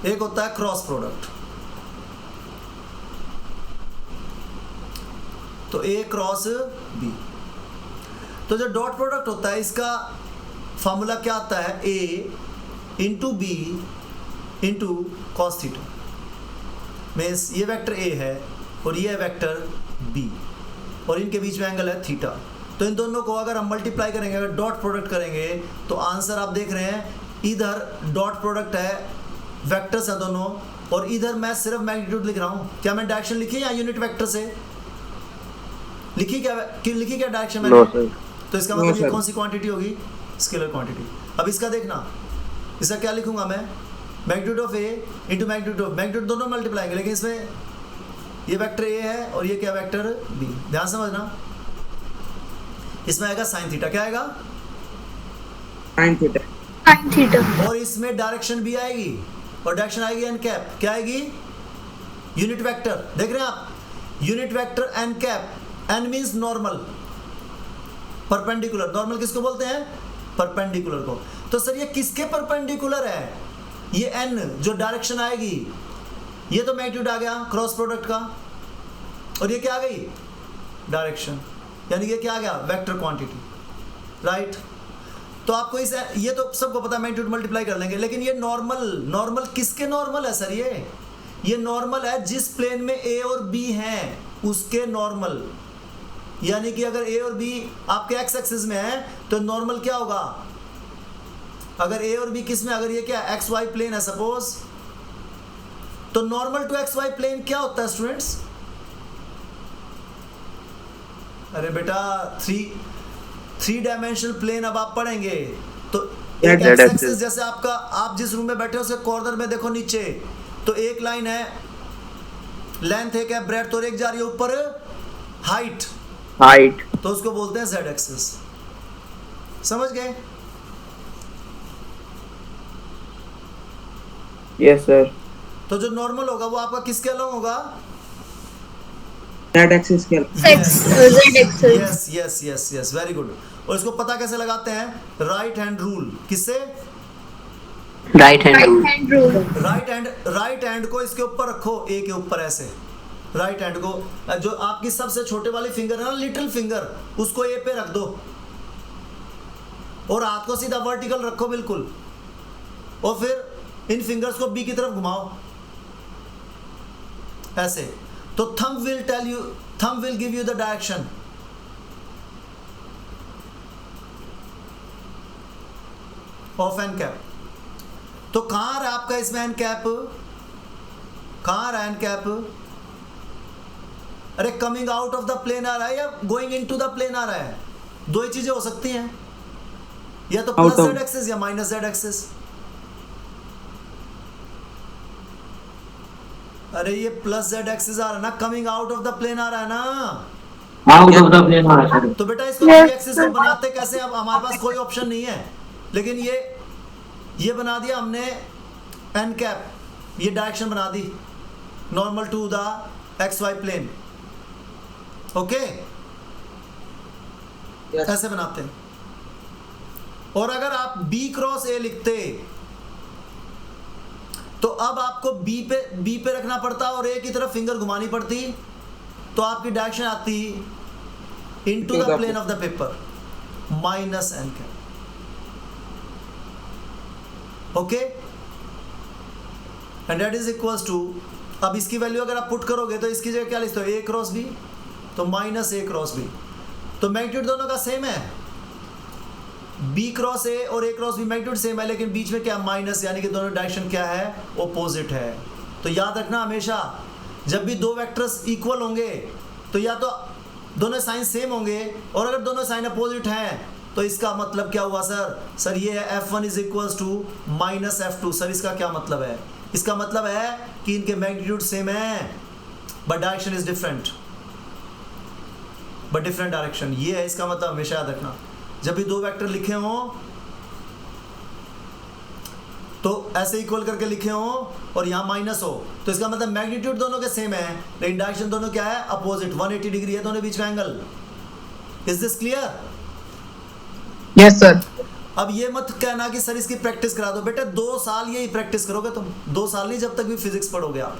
एक होता है क्रॉस प्रोडक्ट। तो ए क्रॉस बी। तो जो डॉट प्रोडक्ट होता है इसका फॉर्मूला क्या आता है, A into B into cos theta. Means ये वेक्टर ए है और ये वेक्टर बी और इनके बीच में एंगल है थीटा। तो इन दोनों को अगर हम मल्टीप्लाई करेंगे, अगर डॉट प्रोडक्ट करेंगे तो आंसर आप देख रहे हैं, इधर डॉट प्रोडक्ट है, वेक्टर्स हैं दोनों, और इधर मैं सिर्फ मैग्नीट्यूड लिख रहा हूँ। क्या मैं डायरेक्शन लिखी या यूनिट वेक्टर से लिखी? लिखी क्या डायरेक्शन मैंने? तो इसका मतलब ये कौन सी क्वांटिटी होगी? Scalar quantity. अब इसका देखना, इसका क्या लिखूंगा मैं, magnitude of A into magnitude of, magnitude दोनों मल्टीप्लाएंगे, लेकिन इसमें ये वेक्टर ए है और ये क्या वेक्टर बी। ध्यान समझना, इसमें आएगा साइन थीटा। क्या आएगा? Sine theta. Sin theta. और इसमें डायरेक्शन भी आएगी और डायरेक्शन आएगी एन कैप। क्या आएगी? Unit vector. देख रहे हैं आप, unit vector n cap. N means normal, perpendicular. Normal किसको बोलते हैं? परपेंडिकुलर को। तो सर ये किसके परपेंडिकुलर है? ये एन जो डायरेक्शन आएगी, ये तो मैग्नीट्यूड आ गया क्रॉस प्रोडक्ट का, और ये क्या आ गई? डायरेक्शन, यानी ये क्या आ गया? Vector quantity, right. तो आपको इस, ये तो सबको पता है, मैग्नीट्यूड मल्टीप्लाई कर लेंगे, लेकिन ये नॉर्मल किसके नॉर्मल है सर? ये नॉर्मल है जिस प्लेन में ए और बी हैं उसके नॉर्मल। यानी कि अगर ए और बी आपके एक्स एक्सिस में है तो नॉर्मल क्या होगा? अगर ए और बी किस में, अगर ये क्या एक्स वाई प्लेन है सपोज, तो normal to x y plane क्या होता है स्टूडेंट्स? अरे बेटा थ्री डायमेंशनल प्लेन अब आप पढ़ेंगे तो एक एक्स एक्सिस, जैसे आपका, आप जिस रूम में बैठे हो उसके कॉर्नर में देखो नीचे, तो एक लाइन है, लेंथ एक है, ब्रेड्थ, और एक जा रही है ऊपर हाइट, तो उसको बोलते हैं जेड एक्सिस। समझ गए? Yes sir. तो जो नॉर्मल होगा वो आपका किसके अलोंग होगा? Z एक्सिस के। Z axis. Yes very good. और इसको पता कैसे लगाते हैं? Right hand rule. किससे? Right hand Right hand rule. Right hand को इसके ऊपर रखो, ए के ऊपर ऐसे। राइट हैंड को, जो आपकी सबसे छोटे वाली फिंगर है ना, लिटिल फिंगर, उसको ए पे रख दो और हाथ को सीधा वर्टिकल रखो बिल्कुल, और फिर इन फिंगर्स को बी की तरफ घुमाओ ऐसे। तो thumb will give you the direction. Of n cap. तो कहां आ रहा है आपका इसमें n cap? कहां आ रहा है n cap? अरे coming out of the plane आ रहा है या गोइंग इनटू द प्लेन आ रहा है? दो ही चीजें हो सकती हैं, या तो प्लस जेड एक्सिस या माइनस जेड एक्सिस। अरे ये प्लस जेड एक्सिस आ रहा है ना, coming out of the plane आ रहा है ना, आउट ऑफ द प्लेन आ रहा है। तो बेटा इसको थ्री एक्सिस को बनाते कैसे? अब हमारे पास कोई ऑप्शन नहीं है, लेकिन ये बना दिया हमने एन कैप, ये डायरेक्शन बना दी normal to the x y plane. Okay, ऐसे बनाते हैं। और अगर आप बी क्रॉस ए लिखते तो अब आपको बी पे रखना पड़ता और ए की तरफ फिंगर घुमानी पड़ती, तो आपकी डायरेक्शन आती into the plane of the paper minus n cap. Okay, and that is equals to, अब इसकी वैल्यू अगर आप पुट करोगे तो इसकी जगह क्या लिखते हो? ए क्रॉस बी, तो माइनस ए क्रॉस बी। तो मैग्नीट्यूड दोनों का सेम है, बी क्रॉस ए और ए क्रॉस बी मैग्नीट्यूड सेम है, लेकिन बीच में क्या? माइनस, यानी कि दोनों डायरेक्शन क्या है? ओपोजिट है। तो याद रखना हमेशा, जब भी दो वेक्टर्स इक्वल होंगे तो या तो दोनों साइन सेम होंगे, और अगर दोनों साइन अपोजिट हैं तो इसका मतलब क्या हुआ सर ये है F1 is equals to minus F2। Sir इसका क्या मतलब है? इसका मतलब है कि इनके मैग्नीट्यूड सेम है but direction is different, but different direction. ये है इसका मतलब, हमेशा याद रखना। जब भी दो वेक्टर लिखे हों तो ऐसे इक्वल करके लिखे हों और यहाँ माइनस हो तो इसका मतलब मैग्नीट्यूड दोनों के सेम है, लेकिन डायरेक्शन दोनों क्या है? अपोजिट। 180 डिग्री है दोनों बीच का angle. Is this clear? Yes sir. अब ये मत कहना कि सर इसकी प्रैक्टिस करा दो। बेटे 2 साल यही प्रैक्टिस करोगे तुम, 2 साल नहीं, जब तक भी फिजिक्स पढ़ोगे आप।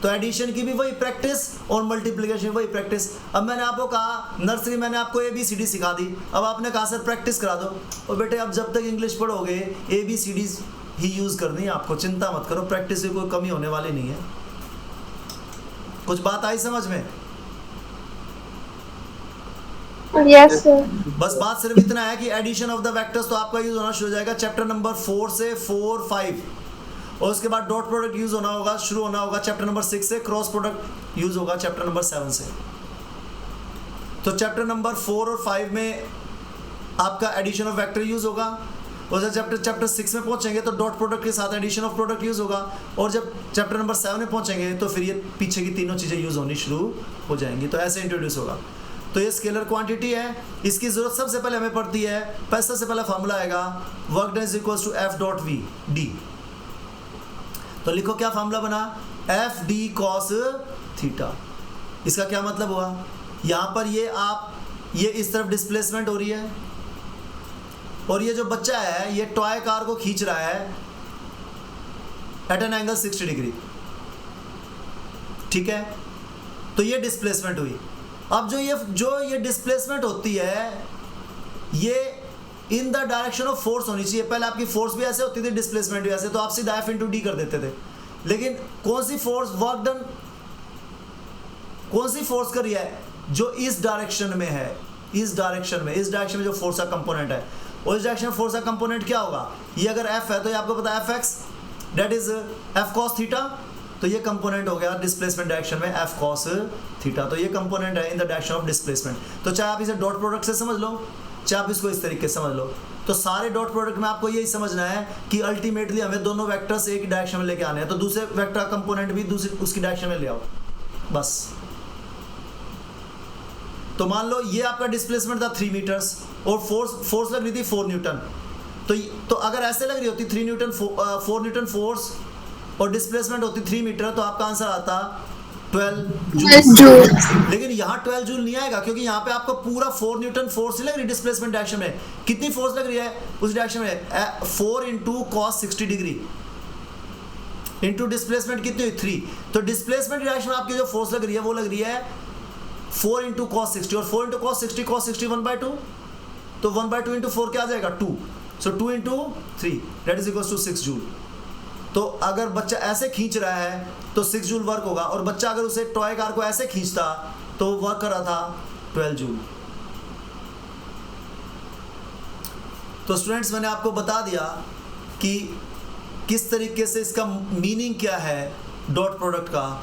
तो एडिशन की भी वही प्रैक्टिस और मल्टीप्लिकेशन वही प्रैक्टिस। अब मैंने आपको कहा नर्सरी मैंने आपको ABCD सिखा दी, अब आपने कहा सर प्रैक्टिस करा दो। और बेटे अब जब तक इंग्लिश पढ़ोगे ABCD ही यूज करनी है आपको, चिंता मत करो, प्रैक्टिस की कोई कमी होने वाली नहीं है। कुछ बात आई समझ में? Yes sir. बस बात सिर्फ इतना है कि एडिशन ऑफ द वेक्टर्स तो आपका यूज होना शुरू हो जाएगा चैप्टर नंबर 4 से 4, 5, और उसके बाद डॉट प्रोडक्ट यूज होना होगा, शुरू होना होगा चैप्टर नंबर 6 से, क्रॉस प्रोडक्ट यूज होगा चैप्टर नंबर 7 से। तो चैप्टर नंबर 4 और 5 में आपका एडिशन ऑफ वेक्टर यूज होगा, और जब चैप्टर 6 में पहुंचेंगे तो डॉट प्रोडक्ट के साथ एडिशन ऑफ प्रोडक्ट यूज होगा, और जब चैप्टर नंबर 7 में पहुंचेंगे तो फिर ये पीछे की तीनों चीजें यूज होनी शुरू हो जाएंगी। तो ऐसे इंट्रोड्यूस होगा। तो ये स्केलर क्वांटिटी है, इसकी जरूरत सबसे पहले हमें पड़ती है, सबसे पहला फार्मूला आएगा work done is equals to F dot V D। तो लिखो क्या फार्मूला बना? F D cos theta. इसका क्या मतलब हुआ? यहाँ पर ये इस तरफ डिस्प्लेसमेंट हो रही है, और ये जो बच्चा है ये टॉय कार को खींच रहा है एट एन एंगल 60 डिग्री, ठीक है? तो ये डिस्प्लेसमेंट हुई। अब जो ये डिस्प्लेसमेंट होती है ये in the direction of force होनी चाहिए। पहले आपकी फोर्स भी ऐसे होती थी, डिस्प्लेसमेंट भी ऐसे, तो आप सीधा F × D कर देते थे। लेकिन कौन सी फोर्स वर्क डन, कौन सी फोर्स कर रही है? जो इस डायरेक्शन में है, इस डायरेक्शन में जो फोर्स का कंपोनेंट है, और इस डायरेक्शन में फोर्स का कंपोनेंट क्या होगा? ये अगर F है तो ये आपको पता है Fx that is F cos theta. तो ये कंपोनेंट हो गया डिस्प्लेसमेंट डायरेक्शन में F cos थीटा। तो ये कंपोनेंट है in the direction of displacement. तो चाहे आप इसे डॉट प्रोडक्ट से समझ लो, चाहे आप इसको इस तरीके से समझ लो, तो सारे डॉट प्रोडक्ट में आपको यही समझना है कि अल्टीमेटली हमें दोनों वेक्टर्स एक डायरेक्शन में लेके आने हैं, तो दूसरे वेक्टर कंपोनेंट भी दूसरी उसकी डायरेक्शन में ले आओ बस। तो मान लो ये आपका डिस्प्लेसमेंट था 3 मीटर्स और फोर्स लग रही थी 4 न्यूटन। तो अगर ऐसे लग रही होती 3 न्यूटन 4 न्यूटन फोर्स और डिस्प्लेसमेंट होती 3 मीटर, तो आपका आंसर आता 12 जूल। लेकिन यहाँ 12 जूल नहीं आएगा, क्योंकि यहाँ पे आपको पूरा 4 न्यूटन फोर्स ही लग रही है डिस्प्लेसमेंट डायरेक्शन में। कितनी फोर्स लग रही है उस डायरेक्शन में? 4 × cos 60 डिग्री इंटू डिस्प्लेसमेंट कितनी हुई? 3। तो डिस्प्लेसमेंट डायरेक्शन में आपकी जो फोर्स लग रही है वो लग रही है 4 × cos 60, और 4 × cos 60 1/2, तो 1/2 × 4 क्या आ जाएगा? 2। So 2 × 3 that is equals to 6 joule. तो अगर बच्चा ऐसे खींच रहा है तो 6 जूल वर्क होगा, और बच्चा अगर उसे टॉय कार को ऐसे खींचता तो वर्क कर रहा था 12 जूल। तो स्टूडेंट्स मैंने आपको बता दिया कि किस तरीके से इसका मीनिंग क्या है डॉट प्रोडक्ट का,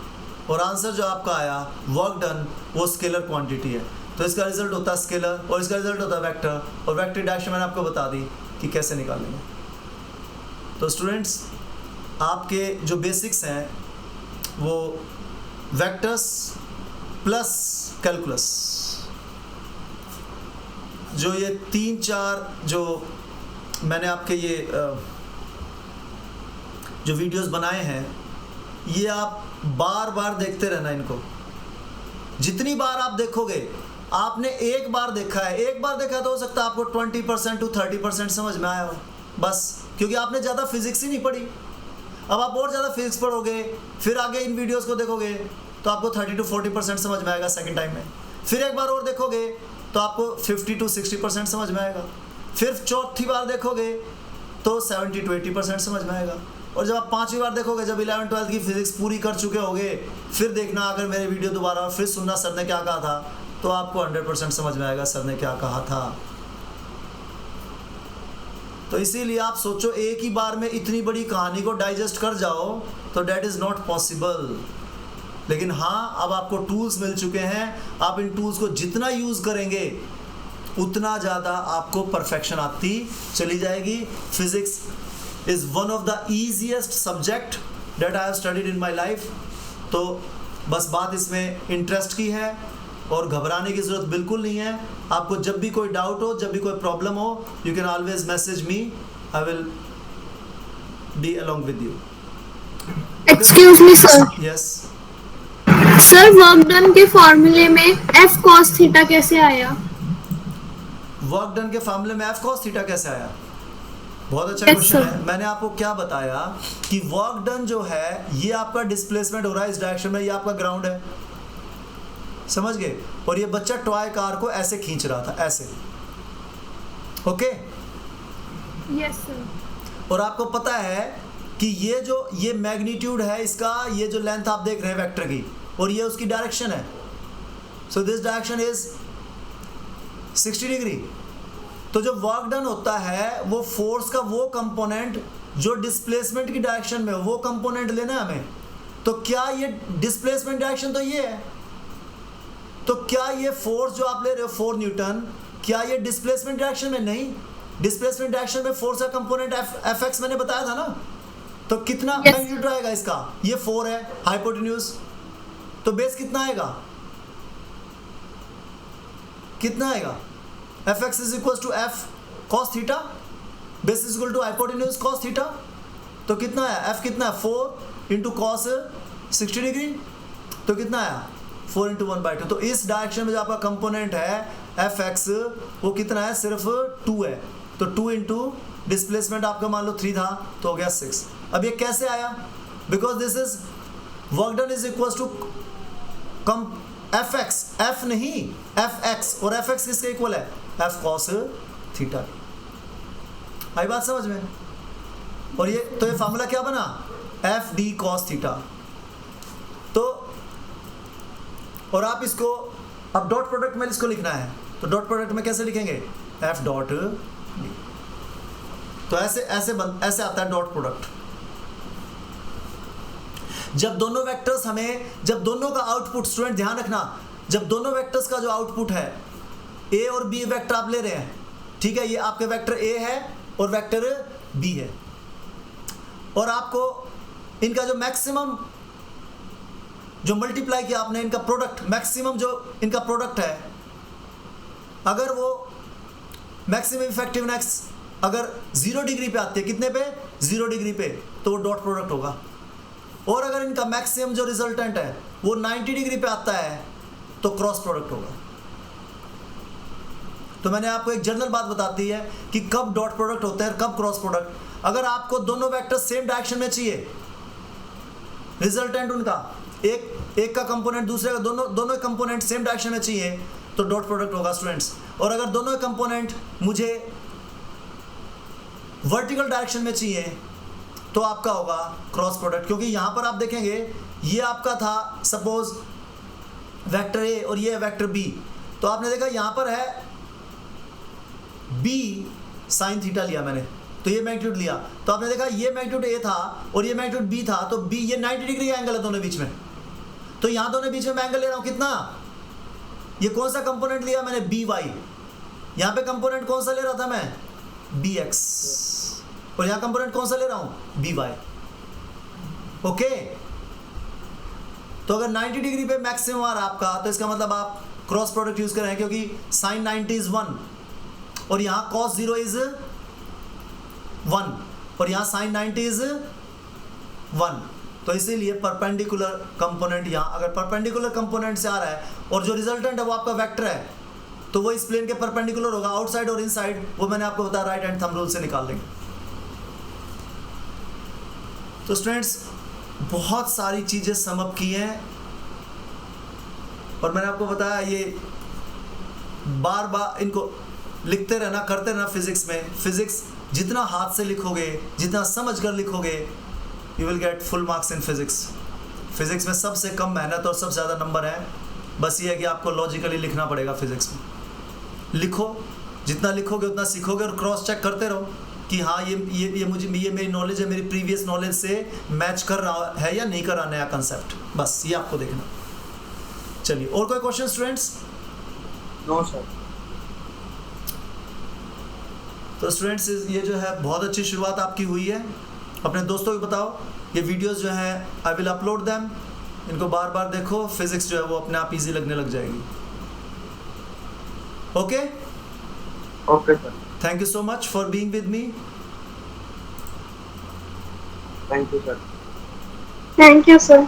और आंसर जो आपका आया वर्क डन वो स्केलर क्वांटिटी है। तो इसका रिजल्ट होता है स्केलर और इसका रिजल्ट होता है वेक्टर, और वेक्टर डायरेक्शन मैंने आपको बता दी कि कैसे निकालेंगे। तो स्टूडेंट्स आपके जो बेसिक्स हैं वो वेक्टर्स प्लस कैलकुलस, जो ये 3-4 जो मैंने आपके ये जो वीडियोस बनाए हैं, ये आप बार बार देखते रहना इनको। जितनी बार आप देखोगे, आपने एक बार देखा है, एक बार देखा तो हो सकता है आपको 20% to 30% समझ में आया हो बस, क्योंकि आपने ज़्यादा फिजिक्स ही नहीं पढ़ी। अब आप और ज़्यादा फिजिक्स पढ़ोगे, फिर आगे इन वीडियोस को देखोगे तो आपको 30 to 40% समझ में आएगा सेकंड टाइम में। फिर एक बार और देखोगे तो आपको 50 to 60% समझ में आएगा। फिर चौथी बार देखोगे तो 70 to 80% समझ में आएगा। और जब आप 5वीं बार देखोगे, जब 11th-12th की फिजिक्स पूरी कर चुके होगे, फिर देखना अगर मेरे वीडियो दोबारा और फिर सुनना सर ने क्या कहा था, तो आपको 100% समझ में आएगा सर ने क्या कहा था। तो इसीलिए आप सोचो एक ही बार में इतनी बड़ी कहानी को डाइजेस्ट कर जाओ, तो डैट इज़ नॉट पॉसिबल। लेकिन हाँ, अब आपको टूल्स मिल चुके हैं, आप इन टूल्स को जितना यूज़ करेंगे उतना ज़्यादा आपको परफेक्शन आती चली जाएगी। Physics is one of the easiest subject that I have studied in my life. तो बस बात इसमें इंटरेस्ट की है और घबराने की ज़रूरत बिल्कुल नहीं है। आपको जब भी कोई डाउट हो, जब भी कोई प्रॉब्लम हो, you can always message me, I will be along with you. Excuse me sir, yes sir work done के फॉर्मूले में f cos थीटा कैसे आया? वर्क डन के फॉर्मूले में एफ कॉस थीटा कैसे आया? बहुत अच्छा Yes, क्वेश्चन sir. है। मैंने आपको क्या बताया कि वर्क डन जो है ये आपका डिस्प्लेसमेंट हो रहा है इस डायरेक्शन में, ये आपका ग्राउंड है, समझ गए? और ये बच्चा टॉय कार को ऐसे खींच रहा था, ऐसे, ओके? Yes sir. और आपको पता है कि ये मैग्नीट्यूड है इसका, ये जो लेंथ आप देख रहे हैं वेक्टर की, और ये उसकी डायरेक्शन है। So this direction is 60 degree. तो जो वर्क डन होता है वो फोर्स का वो कंपोनेंट जो डिस्प्लेसमेंट की डायरेक्शन में, वो कंपोनेंट लेना है हमें। तो क्या ये डिस्प्लेसमेंट डायरेक्शन तो ये है, तो क्या ये फोर्स जो आप ले रहे हो 4 न्यूटन, क्या ये डिस्प्लेसमेंट डायरेक्शन में? नहीं, डिस्प्लेसमेंट डायरेक्शन में फोर्स का कंपोनेंट एफ एक्स मैंने बताया था ना। तो कितना Yes. मैग्नीट्यूड आएगा इसका? ये 4 है हाइपोटेन्यूज, तो बेस कितना आएगा? कितना आएगा? F x is equal to f cos theta, base is equal to hypotenuse cos theta. तो कितना आया? एफ कितना है? 4 इंटू कॉस 60 डिग्री, तो कितना आया? 4 इंटू 1/2। तो इस डायरेक्शन में जो आपका कंपोनेंट है एफ एक्स, वो कितना है? सिर्फ 2 है। तो 2 इंटू डिस्प्लेसमेंट आपका मान लो 3 था, तो हो गया 6। अब ये कैसे आया? Because this is work done is equal to F X, F नहीं एफ एक्स, और एफ एक्स किसके इक्वल है? F cos theta. आई बात समझ में? और ये तो ये फॉर्मूला क्या बना? F D cos theta. तो और आप इसको अब डॉट प्रोडक्ट में इसको लिखना है, तो डॉट प्रोडक्ट में कैसे लिखेंगे? F dot D. तो ऐसे आता है डॉट प्रोडक्ट। जब दोनों वेक्टर्स जब दोनों का आउटपुट, स्टूडेंट ध्यान रखना, जब दोनों वेक्टर्स का जो आउटपुट है, ए और बी वेक्टर आप ले रहे हैं, ठीक है? ये आपके वेक्टर ए है और वेक्टर बी है, और आपको इनका जो मैक्सिमम जो मल्टीप्लाई किया आपने, इनका प्रोडक्ट, मैक्सिमम जो इनका प्रोडक्ट है, अगर वो मैक्सिमम इफेक्टिवनेस अगर 0 डिग्री पे आती है, कितने पे? 0 डिग्री पे, तो वो डॉट प्रोडक्ट होगा। और अगर इनका मैक्सिमम जो रिजल्टेंट है वो 90 डिग्री पे आता है, तो क्रॉस प्रोडक्ट होगा। तो मैंने आपको एक जनरल बात बताती है कि कब डॉट प्रोडक्ट होते हैं, कब क्रॉस प्रोडक्ट। अगर आपको दोनों वेक्टर सेम डायरेक्शन में चाहिए, रिजल्टेंट उनका एक का कंपोनेंट दूसरे का, दोनों कंपोनेंट सेम डायरेक्शन में चाहिए, तो डॉट प्रोडक्ट होगा स्टूडेंट्स। और अगर दोनों कंपोनेंट मुझे वर्टिकल डायरेक्शन में चाहिए, तो आपका होगा क्रॉस प्रोडक्ट। क्योंकि यहाँ पर आप देखेंगे ये आपका था सपोज वेक्टर ए और ये वेक्टर बी, तो आपने देखा यहाँ पर है बी साइन थीटा लिया मैंने, तो ये मैग्नीट्यूड लिया, तो आपने देखा ये मैग्नीट्यूड ए था और ये मैग्नीट्यूड बी था, तो बी ये 90 डिग्री एंगल है दोनों बीच में। तो यहाँ दोनों बीच में मैं एंगल ले रहा हूँ कितना? ये कौन सा कंपोनेंट लिया मैंने? B y. यहाँ पे कंपोनेंट कौन सा ले रहा था मैं? B x. और यहाँ कंपोनेंट कौन सा ले रहा हूँ? B Y. ओके, तो अगर 90 डिग्री पे मैक्सिमम आ रहा आपका, तो इसका मतलब आप क्रॉस प्रोडक्ट यूज कर रहे हैं, क्योंकि साइन 90 इज 1 और यहाँ कॉस 0 इज 1 और यहाँ साइन 90 इज 1। तो इसीलिए परपेंडिकुलर कंपोनेंट, यहाँ अगर परपेंडिकुलर कंपोनेंट से आ रहा है और जो रिजल्टेंट है वो आपका वेक्टर है, तो वो इस प्लेन के परपेंडिकुलर होगा। आउटसाइड और इनसाइड वो मैंने आपको बताया राइट हैंड थंब रूल से निकाल लेंगे। तो स्टूडेंट्स बहुत सारी चीज़ें सम अप की हैं, और मैंने आपको बताया ये बार बार इनको लिखते रहना, करते रहना। फिजिक्स में, फिजिक्स जितना हाथ से लिखोगे, जितना समझ कर लिखोगे, you will get full marks in physics. Physics में सबसे कम मेहनत और सबसे ज़्यादा नंबर है। बस ये है कि आपको लॉजिकली लिखना पड़ेगा। फिजिक्स में लिखो, जितना लिखोगे उतना सीखोगे, और क्रॉस चेक करते रहो। कि हाँ ये मुझे ये मेरी नॉलेज है, मेरी प्रीवियस नॉलेज से मैच कर रहा है या नहीं कर रहा नया कंसेप्ट, बस ये आपको देखना। चलिए, और कोई क्वेश्चन स्टूडेंट्स? No sir. तो स्टूडेंट्स ये जो है बहुत अच्छी शुरुआत आपकी हुई है। अपने दोस्तों को बताओ ये वीडियोस जो है आई विल अपलोड देम, इनको बार बार देखो, फिजिक्स जो है वो अपने आप इजी लगने लग जाएगी। Okay, okay sir. Thank you so much for being with me. Thank you sir. Thank you sir.